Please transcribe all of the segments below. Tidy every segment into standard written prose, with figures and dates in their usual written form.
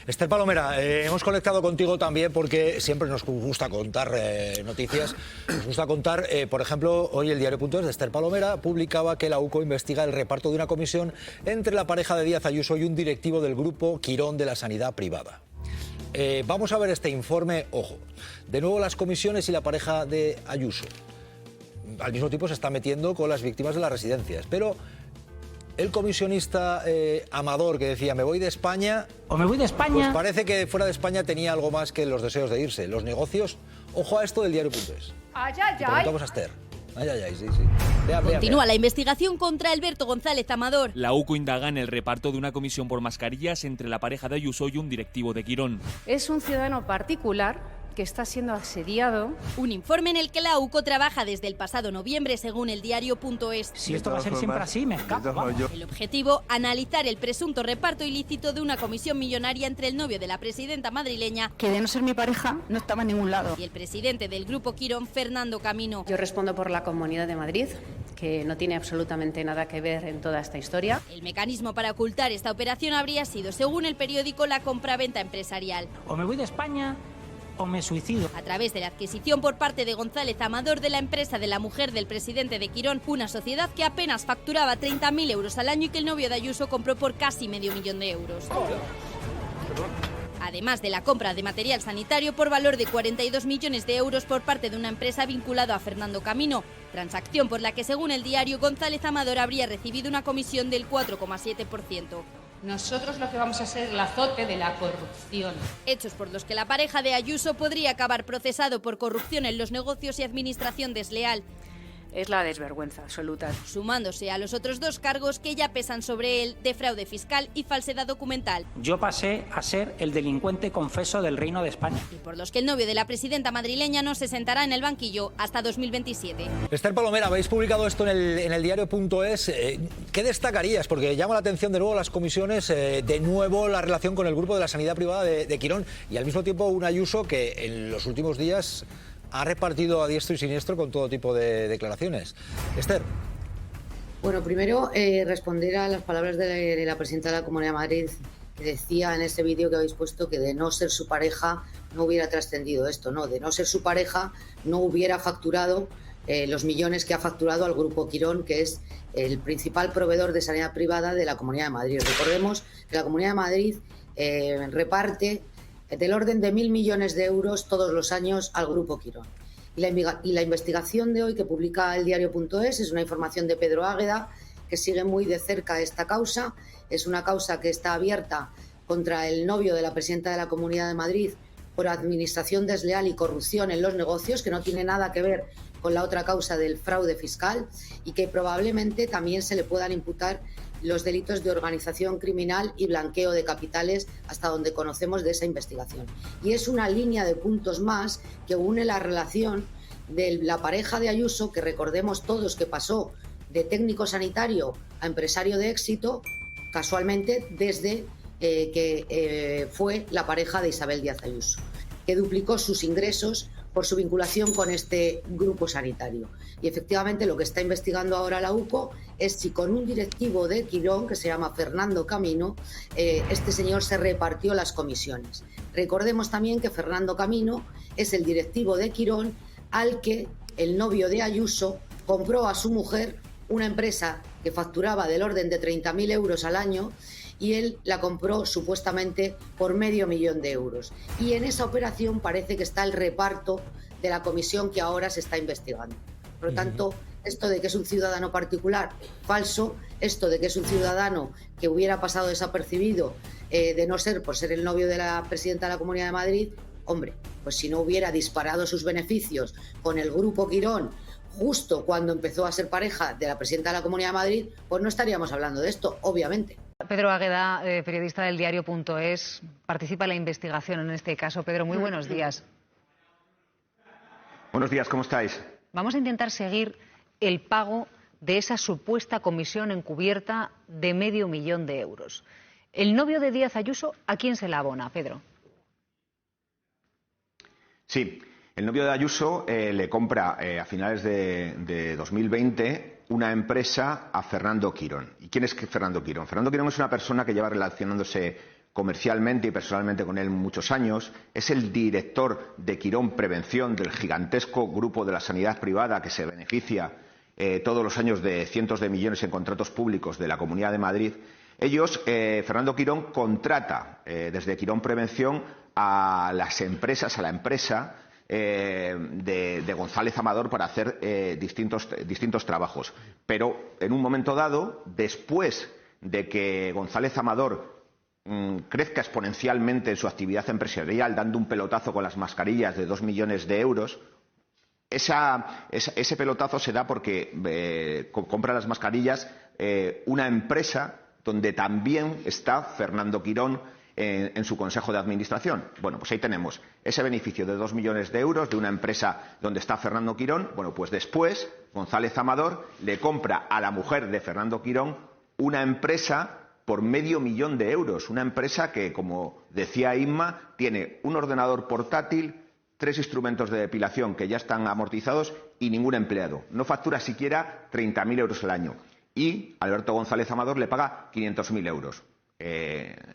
Esther Palomera, hemos conectado contigo también porque siempre nos gusta contar noticias. Nos gusta contar, por ejemplo, hoy el diario.es de Esther Palomera publicaba que la UCO investiga el reparto de una comisión entre la pareja de Díaz Ayuso y un directivo del grupo Quirón de la Sanidad Privada. Vamos a ver este informe, ojo. De nuevo las comisiones y la pareja de Ayuso. Al mismo tiempo se está metiendo con las víctimas de las residencias, pero el comisionista Amador, que decía me voy de España, o me voy de España, pues parece que fuera de España tenía algo más que los deseos de irse. Los negocios, ojo a esto del diario.es. Ay, ay, ay. Preguntamos a Esther. Ay, ay, ay, sí, sí. Continúa la investigación contra Alberto González Amador. La UCO indaga en el reparto de una comisión por mascarillas entre la pareja de Ayuso y un directivo de Quirón. Es un ciudadano particular que está siendo asediado. Un informe en el que la UCO trabaja desde el pasado noviembre, según el diario.es. si esto va a ser siempre así, me escapo. Vamos. El objetivo, analizar el presunto reparto ilícito de una comisión millonaria entre el novio de la presidenta madrileña, que de no ser mi pareja no estaba en ningún lado, y el presidente del grupo Quirón, Fernando Camino. Yo respondo por la Comunidad de Madrid, que no tiene absolutamente nada que ver en toda esta historia. El mecanismo para ocultar esta operación habría sido, según el periódico, la compraventa empresarial. O me voy de España o me suicido. A través de la adquisición por parte de González Amador de la empresa de la mujer del presidente de Quirón, una sociedad que apenas facturaba 30.000 euros al año y que el novio de Ayuso compró por casi medio millón de euros. Además de la compra de material sanitario por valor de 42 millones de euros por parte de una empresa vinculada a Fernando Camino, transacción por la que, según el diario, González Amador habría recibido una comisión del 4,7%. Nosotros lo que vamos a hacer es el azote de la corrupción. Hechos por los que la pareja de Ayuso podría acabar procesado por corrupción en los negocios y administración desleal. Es la desvergüenza absoluta. Sumándose a los otros dos cargos que ya pesan sobre él de fraude fiscal y falsedad documental. Yo pasé a ser el delincuente confeso del Reino de España. Y por los que el novio de la presidenta madrileña no se sentará en el banquillo hasta 2027. Esther Palomera, habéis publicado esto en el diario.es. ¿Qué destacarías? Porque llama la atención de nuevo las comisiones, de nuevo la relación con el grupo de la sanidad privada de Quirón y al mismo tiempo un Ayuso que en los últimos días ha repartido a diestro y siniestro con todo tipo de declaraciones. Esther. Bueno, primero responder a las palabras de la presidenta de la Comunidad de Madrid, que decía en ese vídeo que habéis puesto que de no ser su pareja no hubiera trascendido esto. No, de no ser su pareja no hubiera facturado los millones que ha facturado al Grupo Quirón, que es el principal proveedor de sanidad privada de la Comunidad de Madrid. Recordemos que la Comunidad de Madrid reparte del orden de 1.000 millones de euros todos los años al Grupo Quirón. Y la investigación de hoy que publica el diario.es es una información de Pedro Águeda, que sigue muy de cerca esta causa. Es una causa que está abierta contra el novio de la presidenta de la Comunidad de Madrid por administración desleal y corrupción en los negocios, que no tiene nada que ver con la otra causa del fraude fiscal y que probablemente también se le puedan imputar los delitos de organización criminal y blanqueo de capitales, hasta donde conocemos de esa investigación. Y es una línea de puntos más que une la relación de la pareja de Ayuso, que recordemos todos que pasó de técnico sanitario a empresario de éxito, casualmente desde que fue la pareja de Isabel Díaz Ayuso, que duplicó sus ingresos por su vinculación con este grupo sanitario. Y efectivamente lo que está investigando ahora la UCO es si con un directivo de Quirón, que se llama Fernando Camino, este señor se repartió las comisiones. Recordemos también que Fernando Camino es el directivo de Quirón al que el novio de Ayuso compró a su mujer una empresa que facturaba del orden de 30.000 euros al año, y él la compró supuestamente por medio millón de euros. Y en esa operación parece que está el reparto de la comisión que ahora se está investigando. Por lo tanto, esto de que es un ciudadano particular, falso. Esto de que es un ciudadano que hubiera pasado desapercibido, de no ser por ser el novio de la presidenta de la Comunidad de Madrid, hombre, pues si no hubiera disparado sus beneficios con el Grupo Quirón justo cuando empezó a ser pareja de la presidenta de la Comunidad de Madrid, pues no estaríamos hablando de esto, obviamente. Pedro Águeda, periodista del diario.es, participa en la investigación en este caso. Pedro, muy buenos días. Buenos días, ¿cómo estáis? Vamos a intentar seguir el pago de esa supuesta comisión encubierta de medio millón de euros. El novio de Díaz Ayuso, ¿a quién se la abona, Pedro? Sí, el novio de Ayuso le compra a finales de 2020 una empresa a Fernando Quirón. ¿Y quién es Fernando Quirón? Fernando Quirón es una persona que lleva relacionándose comercialmente y personalmente con él muchos años, es el director de Quirón Prevención, del gigantesco grupo de la sanidad privada que se beneficia todos los años de cientos de millones en contratos públicos de la Comunidad de Madrid. Ellos, Fernando Quirón, contrata desde Quirón Prevención a las empresas, a la empresa de González Amador para hacer distintos trabajos. Pero en un momento dado, después de que González Amador crezca exponencialmente en su actividad empresarial, dando un pelotazo con las mascarillas de 2 millones de euros, ese pelotazo se da porque compra las mascarillas una empresa donde también está Fernando Quirón en su consejo de administración. Bueno, pues ahí tenemos ese beneficio de 2 millones de euros de una empresa donde está Fernando Quirón. Bueno, pues después González Amador le compra a la mujer de Fernando Quirón una empresa por $500.000 de euros. Una empresa que, como decía Inma, tiene un ordenador portátil, 3 instrumentos de depilación que ya están amortizados y ningún empleado. No factura siquiera 30.000 euros al año. Y Alberto González Amador le paga 500.000 euros.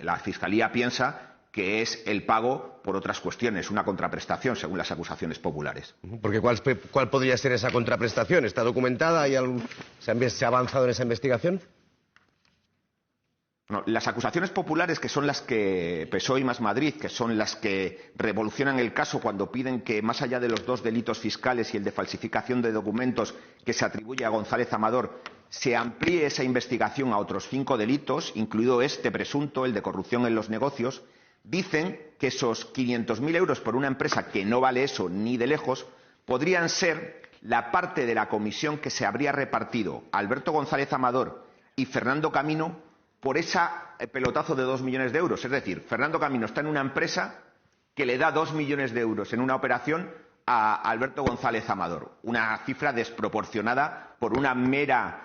La Fiscalía piensa que es el pago por otras cuestiones, una contraprestación, según las acusaciones populares. Porque ¿cuál podría ser esa contraprestación? ¿Está documentada? ¿Se ha avanzado en esa investigación? No, las acusaciones populares, que son las que PSOE y Más Madrid, que son las que revolucionan el caso cuando piden que, más allá de los 2 delitos fiscales y el de falsificación de documentos que se atribuye a González Amador, se amplíe esa investigación a otros 5 delitos, incluido este presunto, el de corrupción en los negocios, dicen que esos 500.000 euros por una empresa que no vale eso ni de lejos, podrían ser la parte de la comisión que se habría repartido Alberto González Amador y Fernando Camino por ese pelotazo de 2 millones de euros. Es decir, Fernando Camino está en una empresa que le da 2 millones de euros en una operación a Alberto González Amador. Una cifra desproporcionada por una mera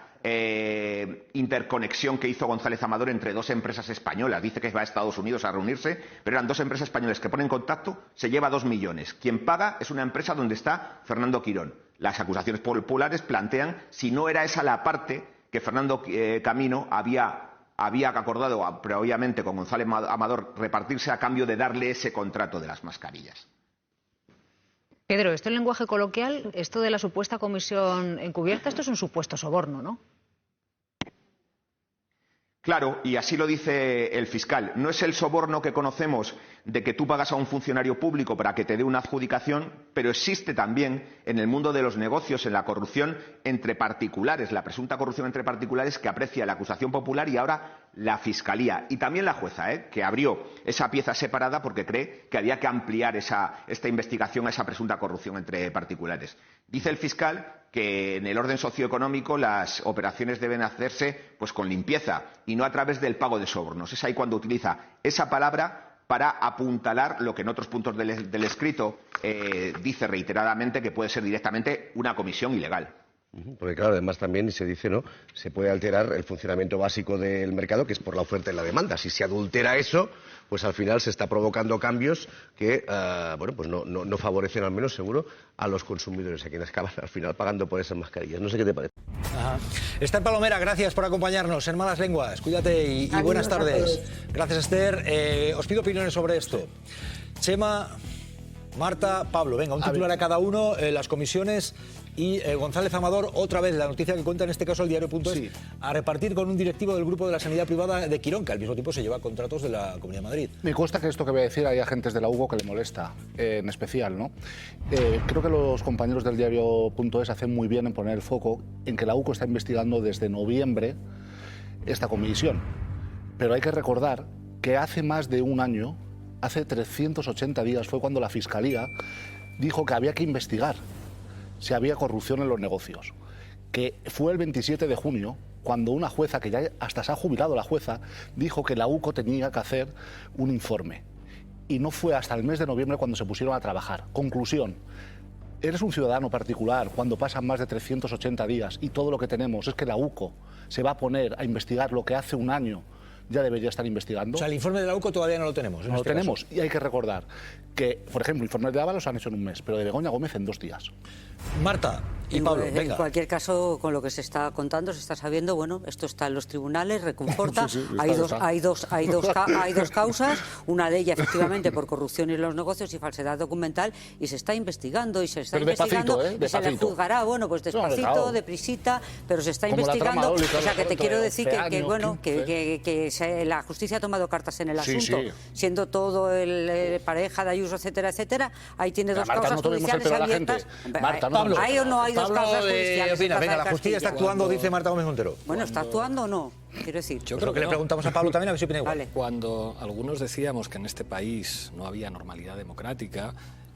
interconexión que hizo González Amador entre 2 empresas españolas. Dice que va a Estados Unidos a reunirse, pero eran 2 empresas españolas que ponen contacto, se lleva 2 millones. Quien paga es una empresa donde está Fernando Quirón. Las acusaciones populares plantean si no era esa la parte que Fernando Camino había acordado previamente con González Amador repartirse a cambio de darle ese contrato de las mascarillas. Pedro, esto en lenguaje coloquial, esto de la supuesta comisión encubierta, esto es un supuesto soborno, ¿no? Claro, y así lo dice el fiscal. No es el soborno que conocemos de que tú pagas a un funcionario público para que te dé una adjudicación, pero existe también en el mundo de los negocios, en la corrupción entre particulares, la presunta corrupción entre particulares que aprecia la acusación popular y ahora la Fiscalía. Y también la jueza, que abrió esa pieza separada porque cree que había que ampliar esta investigación a esa presunta corrupción entre particulares. Dice el fiscal que en el orden socioeconómico las operaciones deben hacerse pues con limpieza y no a través del pago de sobornos. Es ahí cuando utiliza esa palabra para apuntalar lo que en otros puntos del escrito dice reiteradamente que puede ser directamente una comisión ilegal. Porque claro, además también se dice, ¿no? Se puede alterar el funcionamiento básico del mercado, que es por la oferta y la demanda. Si se adultera eso, pues al final se está provocando cambios que, pues no favorecen, al menos seguro, a los consumidores, a quienes acaban al final pagando por esas mascarillas. No sé qué te parece. Ajá. Esther Palomera, gracias por acompañarnos en Malas Lenguas. Cuídate y buenas tardes. Gracias, Esther. Os pido opiniones sobre esto. Chema, Marta, Pablo, venga, un titular a cada uno, las comisiones y González Amador, otra vez la noticia que cuenta en este caso el diario.es, sí, a repartir con un directivo del grupo de la sanidad privada de Quirón, que al mismo tiempo se lleva contratos de la Comunidad de Madrid. Me consta que esto que voy a decir hay agentes de la UGO que le molesta, en especial, ¿no? Creo que los compañeros del diario.es hacen muy bien en poner el foco en que la UGO está investigando desde noviembre esta comisión. Pero hay que recordar que hace más de un año, hace 380 días, fue cuando la Fiscalía dijo que había que investigar si había corrupción en los negocios. Que fue el 27 de junio cuando una jueza, que ya hasta se ha jubilado la jueza, dijo que la UCO tenía que hacer un informe. Y no fue hasta el mes de noviembre cuando se pusieron a trabajar. Conclusión: eres un ciudadano particular cuando pasan más de 380 días y todo lo que tenemos es que la UCO se va a poner a investigar lo que hace un año ya debería estar investigando. O sea, el informe de la UCO todavía no lo tenemos. No lo tenemos. Y hay que recordar que, por ejemplo, informes de Ábalos han hecho en un mes, pero de Begoña Gómez en 2 días. Marta y Pablo, venga. En cualquier caso, con lo que se está contando, se está sabiendo, bueno, esto está en los tribunales, reconforta. Sí, hay dos causas, una de ellas efectivamente por corrupción en los negocios y falsedad documental, y se está investigando y se está investigando y se le juzgará, bueno, pues despacito, deprisita, pero se está investigando. O sea, que te quiero decir que la justicia ha tomado cartas en el asunto, siendo todo el pareja de Ayuso, etcétera, etcétera. Ahí tiene dos causas judiciales abiertas. Pablo, ¿hay o no hay dos causas judiciales? Venga, la justicia está actuando, dice Marta Gómez Montero. Bueno, ¿está actuando o no? Quiero decir. Yo creo que le preguntamos a Pablo también a ver si opina igual. Vale. Cuando algunos decíamos que en este país no había normalidad democrática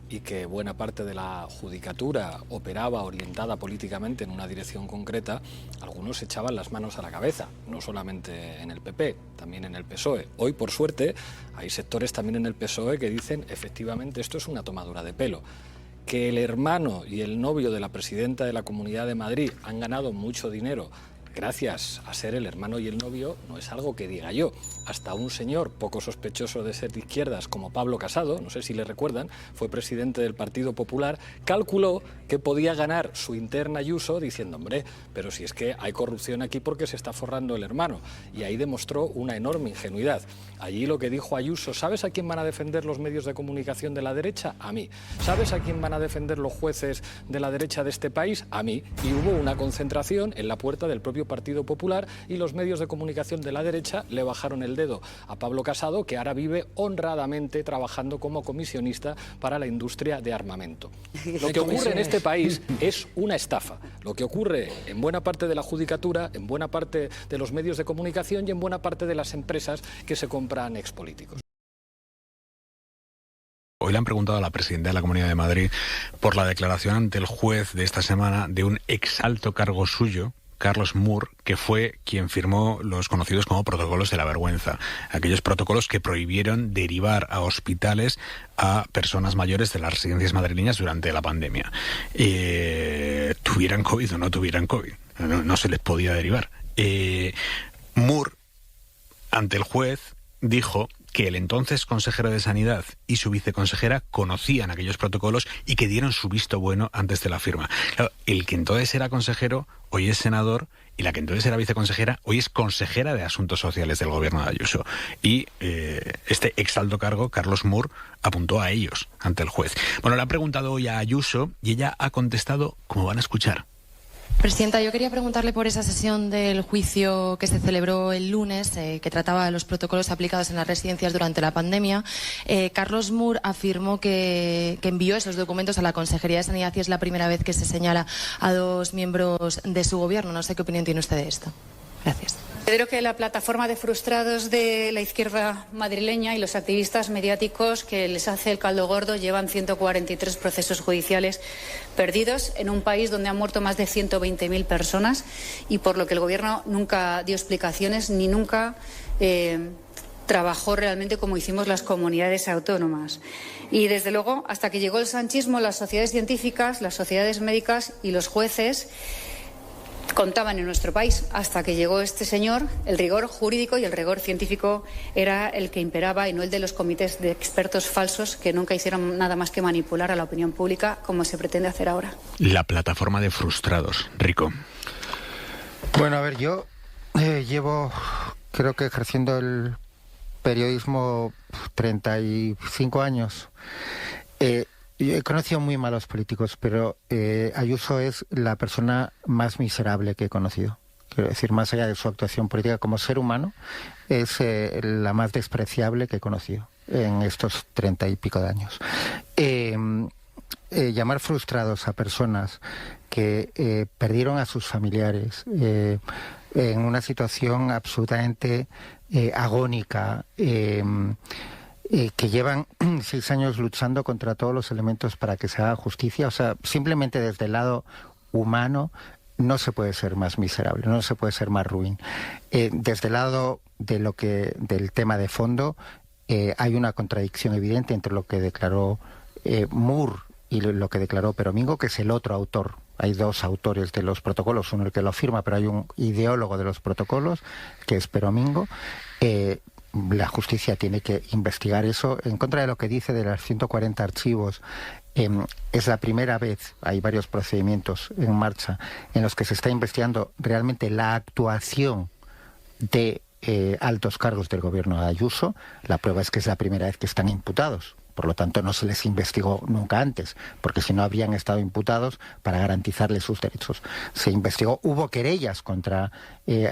y que buena parte de la judicatura operaba orientada políticamente en una dirección concreta, algunos echaban las manos a la cabeza, no solamente en el PP, también en el PSOE. Hoy, por suerte, hay sectores también en el PSOE que dicen, efectivamente, esto es una tomadura de pelo. Que el hermano y el novio de la presidenta de la Comunidad de Madrid han ganado mucho dinero gracias a ser el hermano y el novio no es algo que diga yo. Hasta un señor poco sospechoso de ser de izquierdas como Pablo Casado, no sé si le recuerdan, fue presidente del Partido Popular, calculó que podía ganar su interna Ayuso diciendo, hombre, pero si es que hay corrupción aquí porque se está forrando el hermano. Y ahí demostró una enorme ingenuidad. Allí lo que dijo Ayuso, ¿sabes a quién van a defender los medios de comunicación de la derecha? A mí. ¿Sabes a quién van a defender los jueces de la derecha de este país? A mí. Y hubo una concentración en la puerta del propio Partido Popular y los medios de comunicación de la derecha le bajaron el dedo a Pablo Casado, que ahora vive honradamente trabajando como comisionista para la industria de armamento. Lo que ocurre en este país es una estafa. Lo que ocurre en buena parte de la judicatura, en buena parte de los medios de comunicación y en buena parte de las empresas que se compran expolíticos. Hoy le han preguntado a la presidenta de la Comunidad de Madrid por la declaración ante el juez de esta semana de un exalto cargo suyo, Carlos Moore, que fue quien firmó los conocidos como protocolos de la vergüenza, aquellos protocolos que prohibieron derivar a hospitales a personas mayores de las residencias madrileñas durante la pandemia. Tuvieran COVID o no tuvieran COVID, no se les podía derivar. Moore, ante el juez, dijo que el entonces consejero de Sanidad y su viceconsejera conocían aquellos protocolos y que dieron su visto bueno antes de la firma. Claro, el que entonces era consejero hoy es senador y la que entonces era viceconsejera hoy es consejera de Asuntos Sociales del gobierno de Ayuso. Y este exalto cargo, Carlos Moore, apuntó a ellos ante el juez. Bueno, le han preguntado hoy a Ayuso y ella ha contestado como van a escuchar. Presidenta, yo quería preguntarle por esa sesión del juicio que se celebró el lunes, que trataba los protocolos aplicados en las residencias durante la pandemia. Carlos Moore afirmó que envió esos documentos a la Consejería de Sanidad y es la primera vez que se señala a dos miembros de su gobierno. No sé qué opinión tiene usted de esto. Gracias. Considero que la plataforma de frustrados de la izquierda madrileña y los activistas mediáticos que les hace el caldo gordo llevan 143 procesos judiciales perdidos en un país donde han muerto más de 120.000 personas y por lo que el Gobierno nunca dio explicaciones ni nunca trabajó realmente como hicimos las comunidades autónomas. Y desde luego, hasta que llegó el sanchismo, las sociedades científicas, las sociedades médicas y los jueces contaban en nuestro país. Hasta que llegó este señor, el rigor jurídico y el rigor científico era el que imperaba y no el de los comités de expertos falsos que nunca hicieron nada más que manipular a la opinión pública como se pretende hacer ahora. La plataforma de frustrados. Rico. Bueno, a ver, yo llevo, creo que ejerciendo el periodismo 35 años. Yo he conocido muy malos políticos, pero Ayuso es la persona más miserable que he conocido. Quiero decir, más allá de su actuación política como ser humano, es la más despreciable que he conocido en estos 30 y pico de años. Llamar frustrados a personas que perdieron a sus familiares en una situación absolutamente agónica, que llevan 6 años luchando contra todos los elementos para que se haga justicia. O sea, simplemente desde el lado humano no se puede ser más miserable, no se puede ser más ruin. Desde el lado de del tema de fondo, hay una contradicción evidente entre lo que declaró Moore y lo que declaró Peromingo, que es el otro autor Hay dos autores de los protocolos, uno el que lo firma, pero hay un ideólogo de los protocolos, que es Peromingo. La justicia tiene que investigar eso. En contra de lo que dice de los 140 archivos, es la primera vez, hay varios procedimientos en marcha, en los que se está investigando realmente la actuación de altos cargos del gobierno de Ayuso. La prueba es que es la primera vez que están imputados. Por lo tanto, no se les investigó nunca antes, porque si no habrían estado imputados para garantizarles sus derechos. Se investigó, hubo querellas contra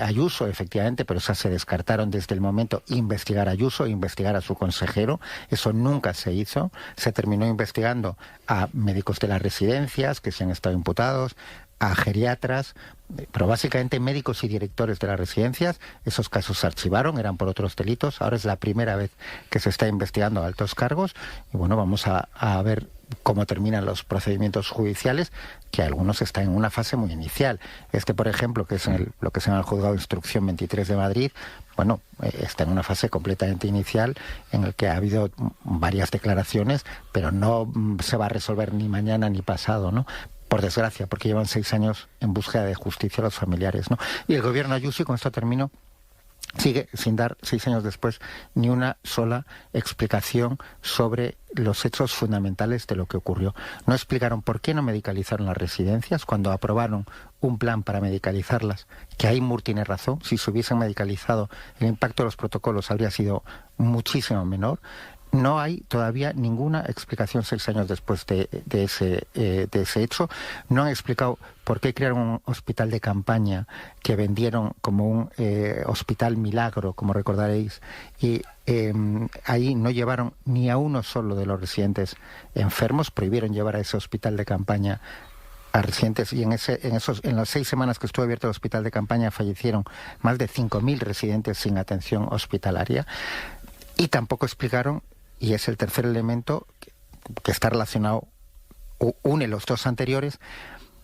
Ayuso, efectivamente, pero esas se descartaron desde el momento. Investigar a Ayuso, investigar a su consejero, eso nunca se hizo. Se terminó investigando a médicos de las residencias que se han estado imputados, a geriatras, pero básicamente médicos y directores de las residencias. Esos casos se archivaron, eran por otros delitos. Ahora es la primera vez que se está investigando a altos cargos y bueno, vamos a ver cómo terminan los procedimientos judiciales, que algunos están en una fase muy inicial. Por ejemplo, que es lo que se llama el Juzgado de Instrucción 23 de Madrid, bueno, está en una fase completamente inicial en el que ha habido varias declaraciones, pero no se va a resolver ni mañana ni pasado, ¿no? Por desgracia, porque llevan 6 años en búsqueda de justicia los familiares, ¿no? Y el gobierno Ayuso, y con esto termino, sigue sin dar, 6 años después, ni una sola explicación sobre los hechos fundamentales de lo que ocurrió. No explicaron por qué no medicalizaron las residencias cuando aprobaron un plan para medicalizarlas, que ahí Moore tiene razón. Si se hubiesen medicalizado, el impacto de los protocolos habría sido muchísimo menor. No hay todavía ninguna explicación 6 años después de ese hecho. No han explicado por qué crearon un hospital de campaña que vendieron como un hospital milagro, como recordaréis, y ahí no llevaron ni a uno solo de los residentes enfermos. Prohibieron llevar a ese hospital de campaña a residentes, y en las 6 semanas que estuvo abierto el hospital de campaña fallecieron más de 5.000 residentes sin atención hospitalaria. Y tampoco explicaron, y es el tercer elemento que está relacionado, une los dos anteriores,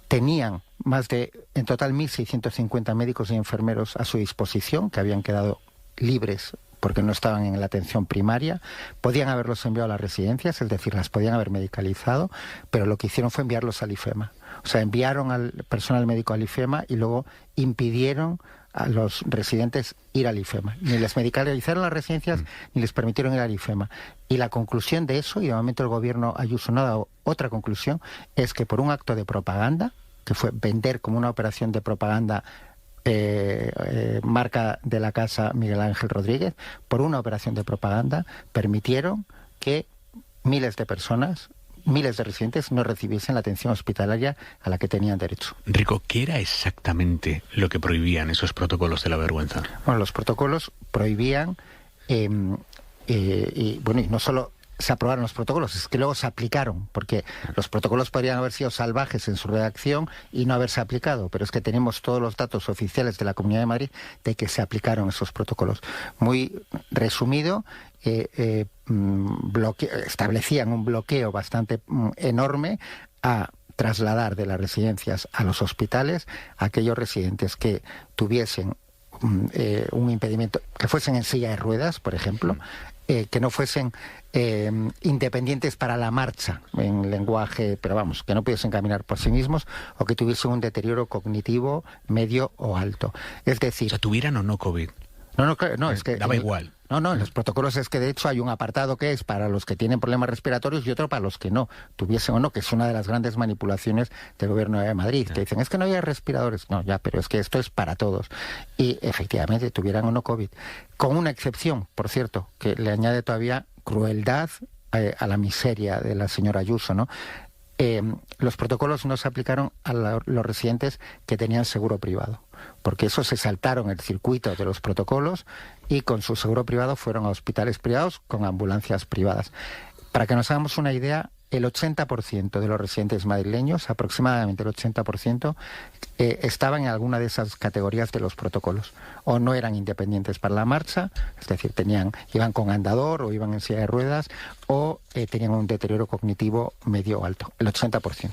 tenían en total 1.650 médicos y enfermeros a su disposición, que habían quedado libres porque no estaban en la atención primaria. Podían haberlos enviado a las residencias, es decir, las podían haber medicalizado, pero lo que hicieron fue enviarlos al IFEMA. O sea, enviaron al personal médico al IFEMA y luego impidieron a los residentes ir al IFEMA. Ni les medicalizaron las residencias, ni les permitieron ir al IFEMA. Y la conclusión de eso, y de momento el gobierno Ayuso no ha dado otra conclusión, es que por un acto de propaganda, que fue vender como una operación de propaganda marca de la casa Miguel Ángel Rodríguez, por una operación de propaganda permitieron que miles de personas, miles de residentes no recibiesen la atención hospitalaria a la que tenían derecho. Rico, ¿qué era exactamente lo que prohibían esos protocolos de la vergüenza? Bueno, los protocolos prohibían, y no solo se aprobaron los protocolos, es que luego se aplicaron, porque los protocolos podrían haber sido salvajes en su redacción y no haberse aplicado, pero es que tenemos todos los datos oficiales de la Comunidad de Madrid de que se aplicaron esos protocolos. Muy resumido, establecían un bloqueo bastante enorme a trasladar de las residencias a los hospitales a aquellos residentes que tuviesen un impedimento, que fuesen en silla de ruedas, por ejemplo, que no fuesen independientes para la marcha, en lenguaje, pero vamos, que no pudiesen caminar por sí mismos, o que tuviesen un deterioro cognitivo medio o alto. Es decir, o sea, tuvieran o no COVID. No, es que daba igual. No, en los protocolos es que de hecho hay un apartado que es para los que tienen problemas respiratorios y otro para los que no, tuviesen o no, que es una de las grandes manipulaciones del gobierno de Madrid, que dicen, es que no había respiradores. No, ya, pero es que esto es para todos. Y efectivamente tuvieran o no COVID. Con una excepción, por cierto, que le añade todavía crueldad a la miseria de la señora Ayuso, ¿no? Los protocolos no se aplicaron a los residentes que tenían seguro privado, porque esos se saltaron el circuito de los protocolos y con su seguro privado fueron a hospitales privados con ambulancias privadas. Para que nos hagamos una idea, el 80% de los residentes madrileños, aproximadamente el 80%, estaban en alguna de esas categorías de los protocolos. O no eran independientes para la marcha, es decir, iban con andador o iban en silla de ruedas, o tenían un deterioro cognitivo medio o alto, el 80%.